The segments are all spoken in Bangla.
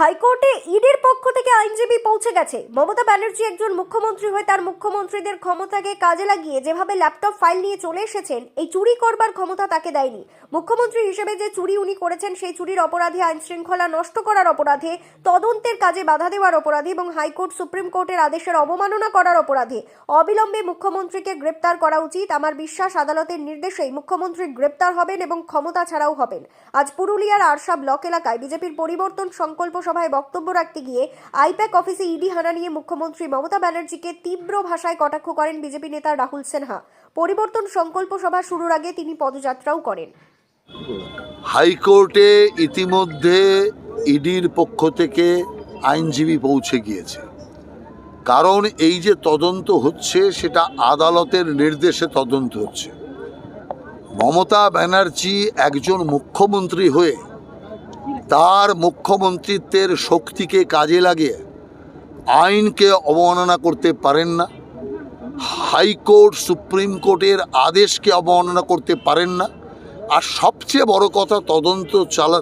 হাইকোর্টে ইডির পক্ষ থেকে আইনজীবী পৌঁছে গেছে। মমতা ব্যানার্জি একজন মুখ্যমন্ত্রী হয়ে তার মুখ্যমন্ত্রীদের ক্ষমতাকে কাজে লাগিয়ে যেভাবে ল্যাপটপ ফাইল নিয়ে চলে এসেছেন, এই চুরি করবার ক্ষমতা তাকে দেয়নি। মুখ্যমন্ত্রী হিসেবে যে চুরি উনি করেছেন, সেই চুরির অপরাধে, আইন শৃঙ্খলা নষ্ট করার অপরাধে, তদন্তের কাজে বাধা দেওয়ার অপরাধে এবং হাইকোর্ট সুপ্রিম কোর্টের আদেশের অবমাননা করার অপরাধে অবিলম্বে মুখ্যমন্ত্রীকে গ্রেপ্তার করা উচিত। আমার বিশ্বাস আদালতের নির্দেশেই মুখ্যমন্ত্রী গ্রেপ্তার হবেন এবং ক্ষমতা ছাড়াও হবেন। আজ পুরুলিয়ার আরশা ব্লক এলাকায় বিজেপির পরিবর্তন সংকল্প সভায় বক্তব্য রাখতে গিয়ে আইপ্যাক অফিসে ইডি হানা নিয়ে মুখ্যমন্ত্রী মমতা ব্যানার্জিকে তীব্র ভাষায় কটাক্ষ করেন বিজেপি নেতা রাহুল সিনহা। পরিবর্তন সংকল্প সভা শুরুর আগে তিনি পদযাত্রাও করেন। হাইকোর্টে ইতিমধ্যে ইডির পক্ষ থেকে আইনজীবী পৌঁছে গিয়েছে, কারণ এই যে তদন্ত হচ্ছে সেটা আদালতের নির্দেশে তদন্ত হচ্ছে। মমতা ব্যানার্জি একজন মুখ্যমন্ত্রী হয়ে তার মুখ্যমন্ত্রিত্বের শক্তিকে কাজে লাগিয়ে আইনকে অবমাননা করতে পারেন না, হাইকোর্ট সুপ্রিম কোর্টের আদেশকে অবমাননা করতে পারেন না। আর সবচেয়ে বড় কথা, তদন্ত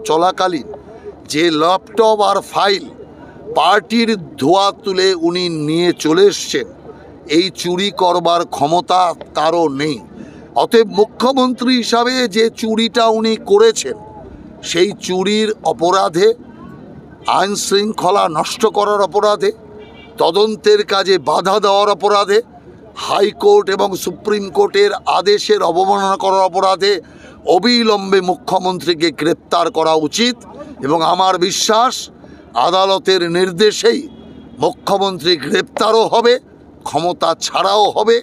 চলাকালীন যে ল্যাপটপ আর ফাইল পার্টির ধোয়া তুলে উনি নিয়ে চলে এসছেন, এই চুরি করবার ক্ষমতা কারও নেই। অতএব মুখ্যমন্ত্রী হিসাবে যে চুরিটা উনি করেছেন, সেই চুরির অপরাধে, আইন শৃঙ্খলা নষ্ট করার অপরাধে, তদন্তের কাজে বাধা দেওয়ার অপরাধে, হাইকোর্ট এবং সুপ্রিম কোর্টের আদেশের অবমাননা করার অপরাধে অবিলম্বে মুখ্যমন্ত্রীকে গ্রেপ্তার করা উচিত। এবং আমার বিশ্বাস আদালতের নির্দেশেই মুখ্যমন্ত্রী গ্রেপ্তারও হবে, ক্ষমতা ছাড়াও হবে।